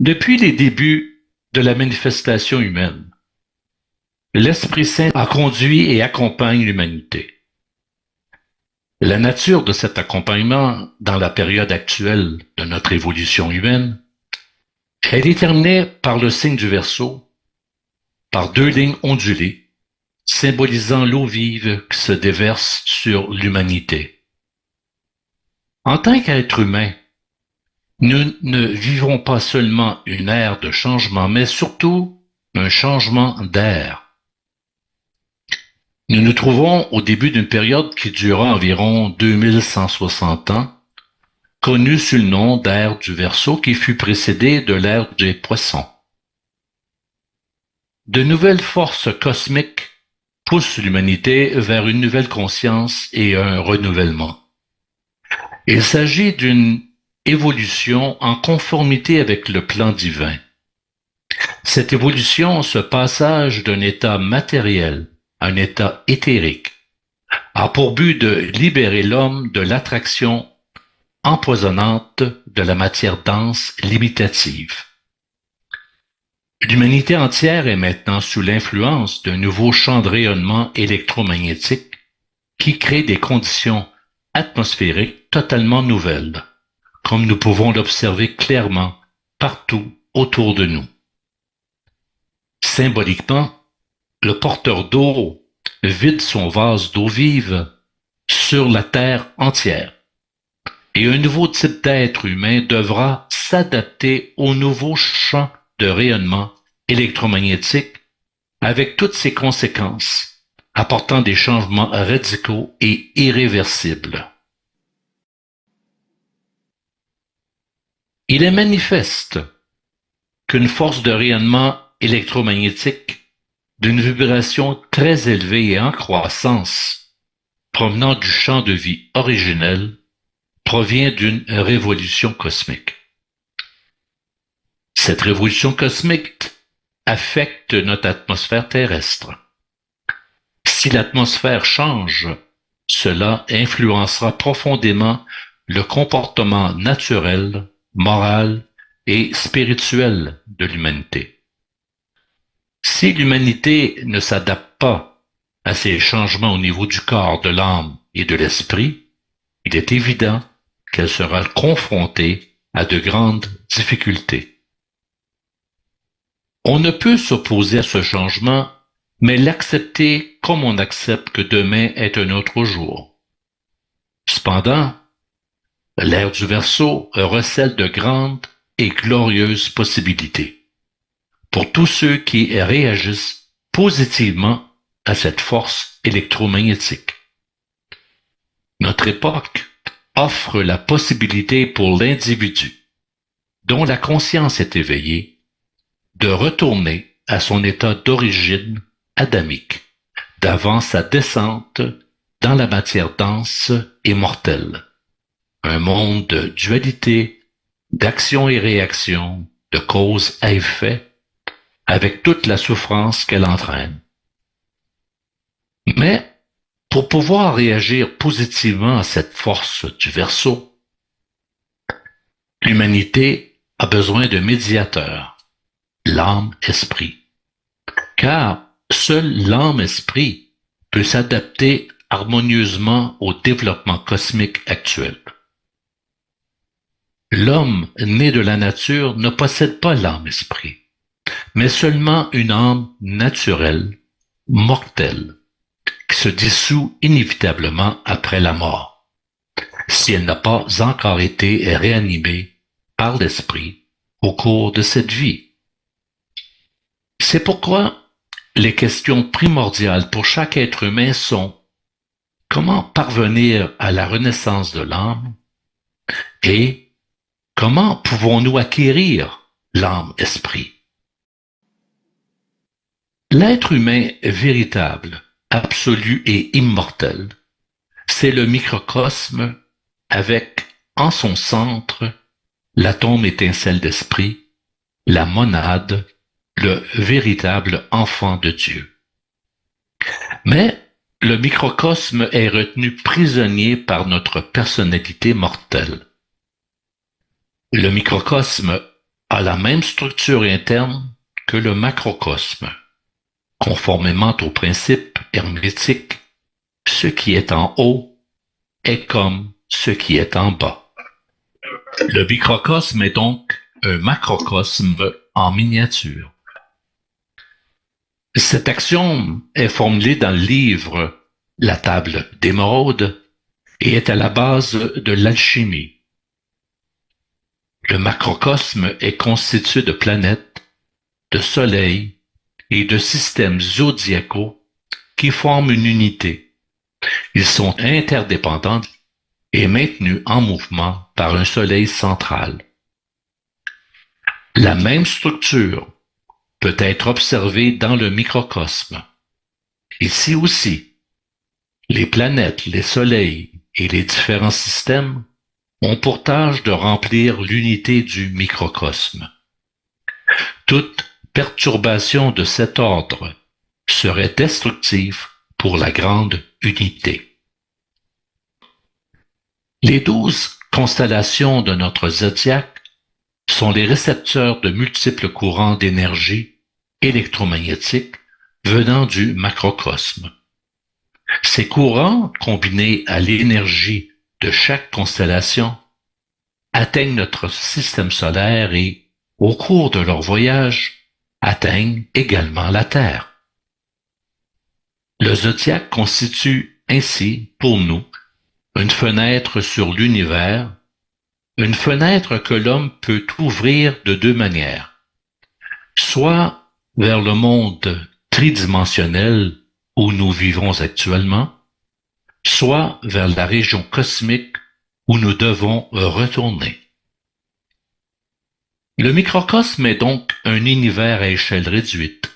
Depuis les débuts de la manifestation humaine, l'Esprit Saint a conduit et accompagne l'humanité. La nature de cet accompagnement dans la période actuelle de notre évolution humaine est déterminée par le signe du Verseau, par deux lignes ondulées, symbolisant l'eau vive qui se déverse sur l'humanité. En tant qu'être humain, nous ne vivrons pas seulement une ère de changement, mais surtout un changement d'ère. Nous nous trouvons au début d'une période qui durera environ 2160 ans, connue sous le nom d'ère du Verseau, qui fut précédée de l'ère des Poissons. De nouvelles forces cosmiques poussent l'humanité vers une nouvelle conscience et un renouvellement. Il s'agit d'une évolution en conformité avec le plan divin. Cette évolution, ce passage d'un état matériel à un état éthérique, a pour but de libérer l'homme de l'attraction empoisonnante de la matière dense limitative. L'humanité entière est maintenant sous l'influence d'un nouveau champ de rayonnement électromagnétique qui crée des conditions atmosphériques totalement nouvelles, comme nous pouvons l'observer clairement partout autour de nous. Symboliquement, le porteur d'eau vide son vase d'eau vive sur la terre entière, et un nouveau type d'être humain devra s'adapter au nouveau champ de rayonnement électromagnétique avec toutes ses conséquences, apportant des changements radicaux et irréversibles. Il est manifeste qu'une force de rayonnement électromagnétique d'une vibration très élevée et en croissance, provenant du champ de vie originel, provient d'une révolution cosmique. Cette révolution cosmique affecte notre atmosphère terrestre. Si l'atmosphère change, cela influencera profondément le comportement naturel, moral et spirituel de l'humanité. Si l'humanité ne s'adapte pas à ces changements au niveau du corps, de l'âme et de l'esprit, il est évident qu'elle sera confrontée à de grandes difficultés. On ne peut s'opposer à ce changement, mais l'accepter comme on accepte que demain est un autre jour. Cependant, l'ère du Verseau recèle de grandes et glorieuses possibilités pour tous ceux qui réagissent positivement à cette force électromagnétique. Notre époque offre la possibilité pour l'individu, dont la conscience est éveillée, de retourner à son état d'origine adamique, d'avant sa descente dans la matière dense et mortelle. Un monde de dualité, d'action et réaction, de cause à effet, avec toute la souffrance qu'elle entraîne. Mais, pour pouvoir réagir positivement à cette force du Verseau, l'humanité a besoin d'un médiateur, l'âme-esprit. Car seule l'âme-esprit peut s'adapter harmonieusement au développement cosmique actuel. L'homme né de la nature ne possède pas l'âme-esprit, mais seulement une âme naturelle, mortelle, qui se dissout inévitablement après la mort, si elle n'a pas encore été réanimée par l'esprit au cours de cette vie. C'est pourquoi les questions primordiales pour chaque être humain sont: comment parvenir à la renaissance de l'âme et comment pouvons-nous acquérir l'âme-esprit? L'être humain véritable, absolu et immortel, c'est le microcosme avec, en son centre, l'atome étincelle d'esprit, la monade, le véritable enfant de Dieu. Mais le microcosme est retenu prisonnier par notre personnalité mortelle. Le microcosme a la même structure interne que le macrocosme. Conformément au principe hermétique, ce qui est en haut est comme ce qui est en bas. Le microcosme est donc un macrocosme en miniature. Cet axiome est formulé dans le livre La table d'émeraude et est à la base de l'alchimie. Le macrocosme est constitué de planètes, de soleils et de systèmes zodiacaux qui forment une unité. Ils sont interdépendants et maintenus en mouvement par un soleil central. La même structure peut être observée dans le microcosme. Ici aussi, les planètes, les soleils et les différents systèmes ont pour tâche de remplir l'unité du microcosme. Toute perturbation de cet ordre serait destructive pour la grande unité. Les 12 constellations de notre zodiaque sont les récepteurs de multiples courants d'énergie électromagnétique venant du macrocosme. Ces courants, combinés à l'énergie de chaque constellation, atteignent notre système solaire et, au cours de leur voyage, atteignent également la Terre. Le zodiaque constitue ainsi, pour nous, une fenêtre sur l'univers, une fenêtre que l'homme peut ouvrir de deux manières, soit vers le monde tridimensionnel où nous vivons actuellement, soit vers la région cosmique où nous devons retourner. Le microcosme est donc un univers à échelle réduite,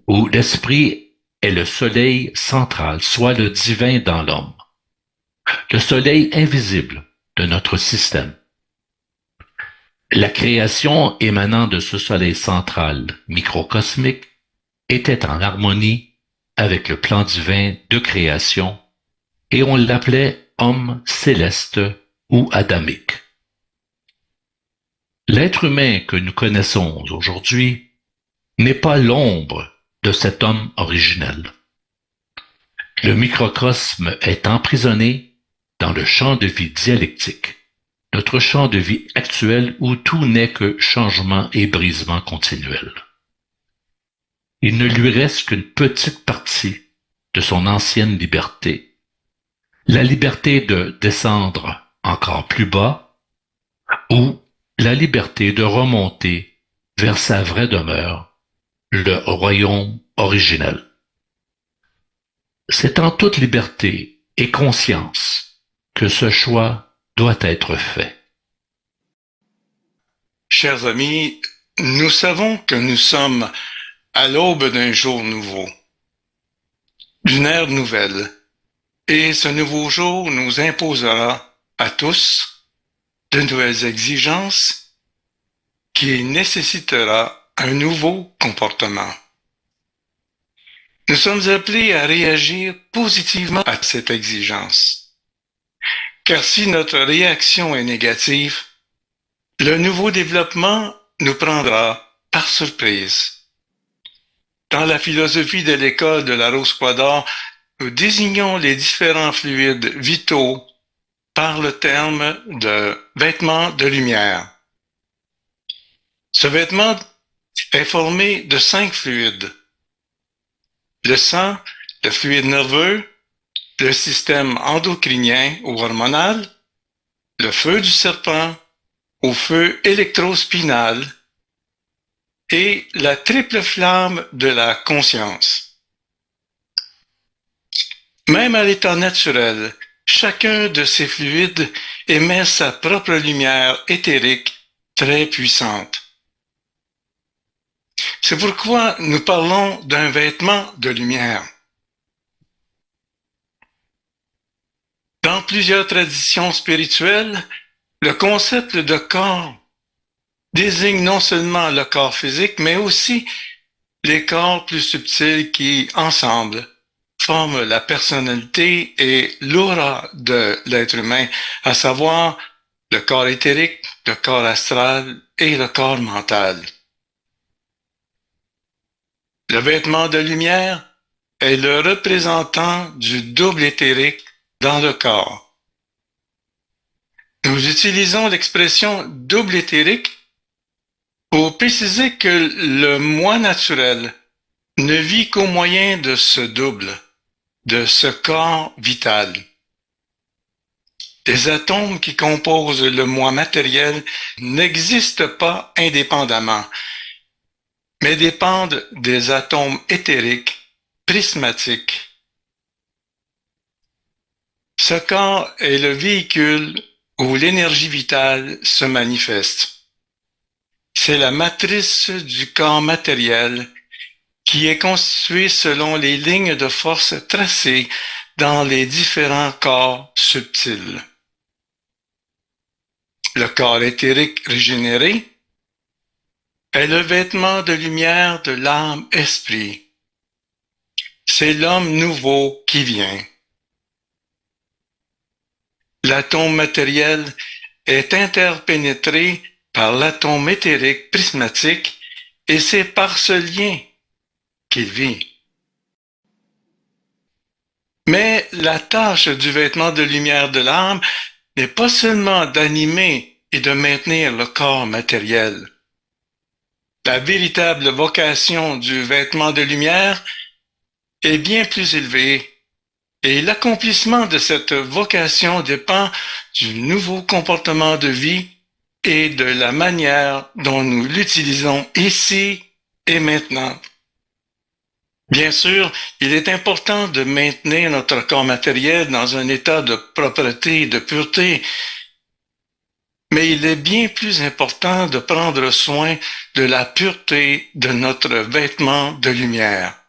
où l'esprit est le soleil central, soit le divin dans l'homme, le soleil invisible de notre système. La création émanant de ce soleil central microcosmique était en harmonie avec le plan divin de création et on l'appelait homme céleste ou adamique. L'être humain que nous connaissons aujourd'hui n'est pas l'ombre de cet homme originel. Le microcosme est emprisonné dans le champ de vie dialectique, notre champ de vie actuel où tout n'est que changement et brisement continuel. Il ne lui reste qu'une petite partie de son ancienne liberté, la liberté de descendre encore plus bas ou la liberté de remonter vers sa vraie demeure, le royaume originel. C'est en toute liberté et conscience que ce choix doit être fait. Chers amis, nous savons que nous sommes à l'aube d'un jour nouveau, d'une ère nouvelle, et ce nouveau jour nous imposera à tous de nouvelles exigences qui nécessitera un nouveau comportement. Nous sommes appelés à réagir positivement à cette exigence. Car si notre réaction est négative, le nouveau développement nous prendra par surprise. Dans la philosophie de l'école de la Rose-Croix d'Or, nous désignons les différents fluides vitaux par le terme de vêtement de lumière. Ce vêtement est formé de 5 fluides. Le sang, le fluide nerveux, le système endocrinien ou hormonal, le feu du serpent ou feu électrospinal et la triple flamme de la conscience. Même à l'état naturel, chacun de ces fluides émet sa propre lumière éthérique très puissante. C'est pourquoi nous parlons d'un vêtement de lumière. Dans plusieurs traditions spirituelles, le concept de corps désigne non seulement le corps physique, mais aussi les corps plus subtils qui, ensemble, forment la personnalité et l'aura de l'être humain, à savoir le corps éthérique, le corps astral et le corps mental. Le vêtement de lumière est le représentant du double éthérique dans le corps. Nous utilisons l'expression double éthérique pour préciser que le moi naturel ne vit qu'au moyen de ce double, de ce corps vital. Les atomes qui composent le moi matériel n'existent pas indépendamment, mais dépendent des atomes éthériques, prismatiques. Ce corps est le véhicule où l'énergie vitale se manifeste. C'est la matrice du corps matériel qui est constituée selon les lignes de force tracées dans les différents corps subtils. Le corps éthérique régénéré est le vêtement de lumière de l'âme-esprit. C'est l'homme nouveau qui vient. L'atome matériel est interpénétré par l'atome éthérique prismatique et c'est par ce lien qu'il vit. Mais la tâche du vêtement de lumière de l'âme n'est pas seulement d'animer et de maintenir le corps matériel. La véritable vocation du vêtement de lumière est bien plus élevée et l'accomplissement de cette vocation dépend du nouveau comportement de vie et de la manière dont nous l'utilisons ici et maintenant. Bien sûr, il est important de maintenir notre corps matériel dans un état de propreté et de pureté, mais il est bien plus important de prendre soin de la pureté de notre vêtement de lumière.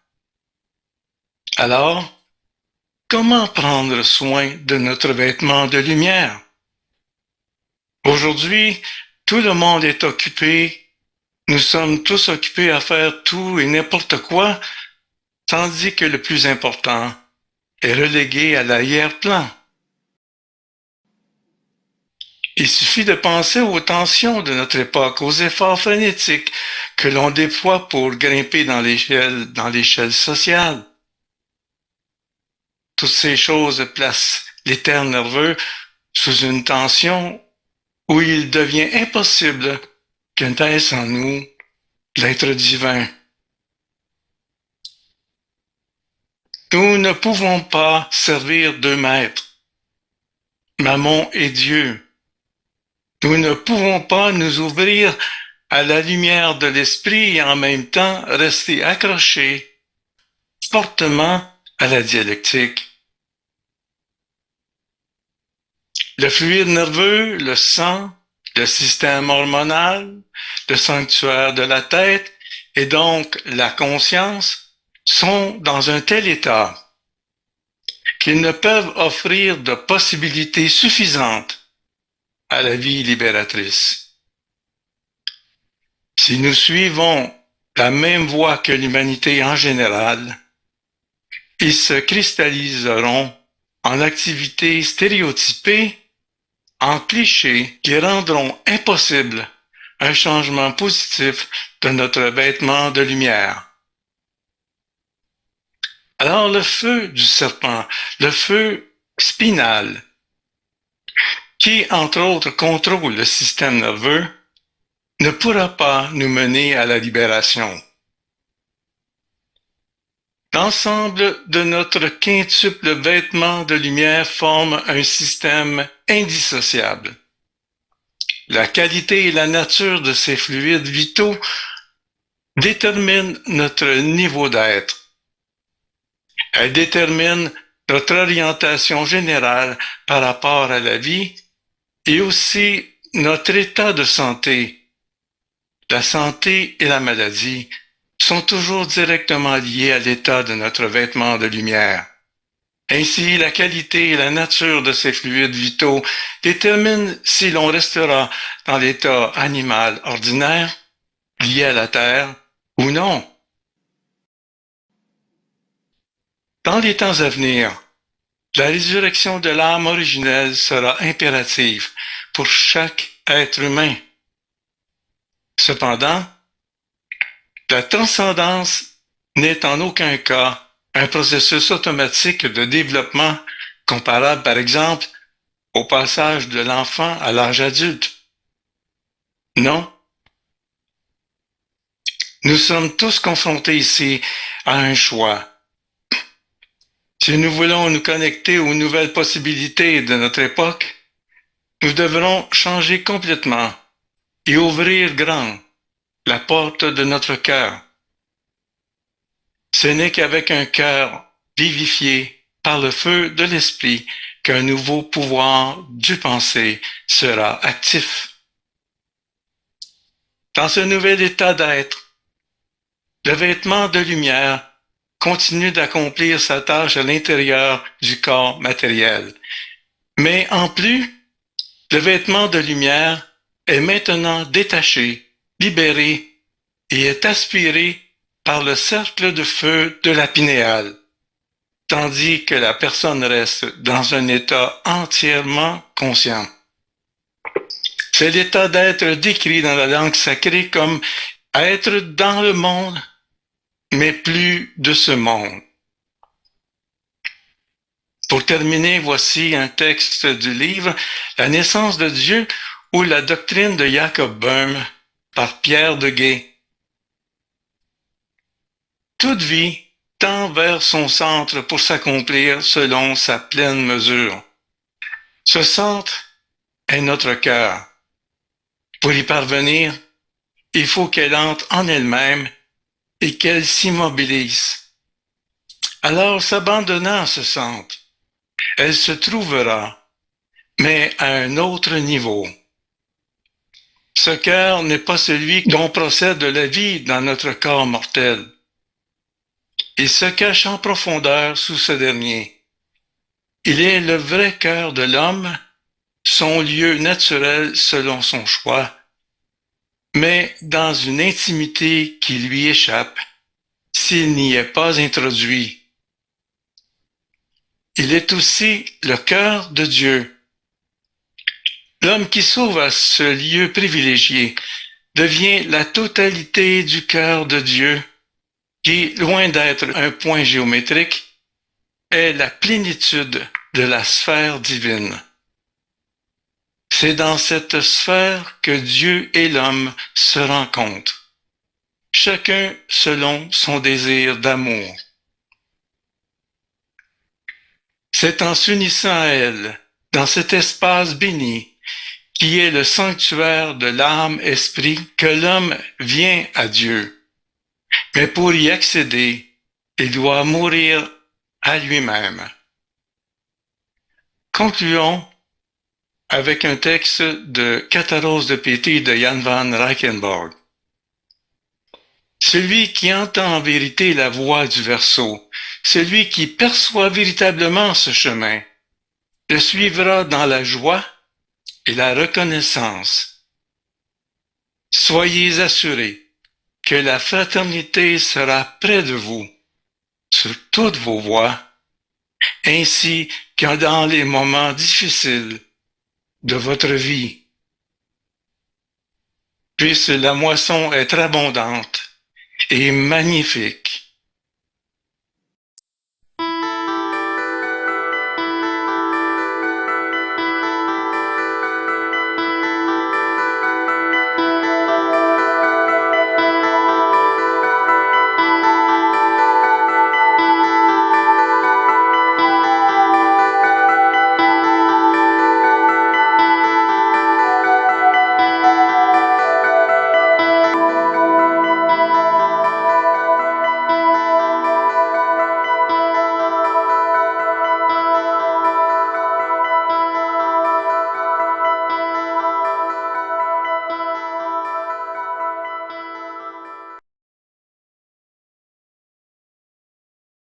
Alors, comment prendre soin de notre vêtement de lumière? Aujourd'hui, tout le monde est occupé, nous sommes tous occupés à faire tout et n'importe quoi, tandis que le plus important est relégué à l'arrière-plan. Il suffit de penser aux tensions de notre époque, aux efforts frénétiques que l'on déploie pour grimper dans l'échelle sociale. Toutes ces choses placent l'éther nerveux sous une tension où il devient impossible que naisse en nous l'être divin. Nous ne pouvons pas servir deux maîtres, Mammon et Dieu. Nous ne pouvons pas nous ouvrir à la lumière de l'esprit et en même temps rester accrochés fortement à la dialectique. Le fluide nerveux, le sang, le système hormonal, le sanctuaire de la tête et donc la conscience sont dans un tel état qu'ils ne peuvent offrir de possibilités suffisantes à la vie libératrice. Si nous suivons la même voie que l'humanité en général, ils se cristalliseront en activités stéréotypées, en clichés qui rendront impossible un changement positif de notre vêtement de lumière. Alors le feu du serpent, le feu spinal, qui entre autres contrôle le système nerveux, ne pourra pas nous mener à la libération. L'ensemble de notre quintuple vêtement de lumière forme un système indissociable. La qualité et la nature de ces fluides vitaux déterminent notre niveau d'être. Elle détermine notre orientation générale par rapport à la vie et aussi notre état de santé. La santé et la maladie sont toujours directement liés à l'état de notre vêtement de lumière. Ainsi, la qualité et la nature de ces fluides vitaux déterminent si l'on restera dans l'état animal ordinaire, lié à la terre, ou non. Dans les temps à venir, La résurrection de l'âme originelle sera impérative pour chaque être humain. Cependant, la transcendance n'est en aucun cas un processus automatique de développement comparable, par exemple, au passage de l'enfant à l'âge adulte. Non. Nous sommes tous confrontés ici à un choix. Si nous voulons nous connecter aux nouvelles possibilités de notre époque, nous devrons changer complètement et ouvrir grand la porte de notre cœur. Ce n'est qu'avec un cœur vivifié par le feu de l'esprit qu'un nouveau pouvoir du pensée sera actif. Dans ce nouvel état d'être, le vêtement de lumière continue d'accomplir sa tâche à l'intérieur du corps matériel. Mais en plus, le vêtement de lumière est maintenant détaché, libéré et est aspiré par le cercle de feu de la pinéale, tandis que la personne reste dans un état entièrement conscient. C'est l'état d'être décrit dans la langue sacrée comme être dans le monde, mais plus de ce monde. Pour terminer, voici un texte du livre La naissance de Dieu ou la doctrine de Jacob Böhm par Pierre de Guet. Toute vie tend vers son centre pour s'accomplir selon sa pleine mesure. Ce centre est notre cœur. Pour y parvenir, il faut qu'elle entre en elle-même et qu'elle s'immobilise. Alors, s'abandonnant à ce centre, elle se trouvera, mais à un autre niveau. Ce cœur n'est pas celui dont procède la vie dans notre corps mortel. Il se cache en profondeur sous ce dernier. Il est le vrai cœur de l'homme, son lieu naturel selon son choix, mais dans une intimité qui lui échappe, s'il n'y est pas introduit. Il est aussi le cœur de Dieu. L'homme qui s'ouvre à ce lieu privilégié devient la totalité du cœur de Dieu, qui, loin d'être un point géométrique, est la plénitude de la sphère divine. C'est dans cette sphère que Dieu et l'homme se rencontrent, chacun selon son désir d'amour. C'est en s'unissant à elle, dans cet espace béni, qui est le sanctuaire de l'âme-esprit, que l'homme vient à Dieu. Mais pour y accéder, il doit mourir à lui-même. Concluons avec un texte de Catharos de Pété de Jan van Reichenborg. Celui qui entend en vérité la voix du verseau, celui qui perçoit véritablement ce chemin, le suivra dans la joie et la reconnaissance. Soyez assurés que la fraternité sera près de vous, sur toutes vos voies, ainsi que dans les moments difficiles de votre vie. Puisse la moisson être abondante et magnifique,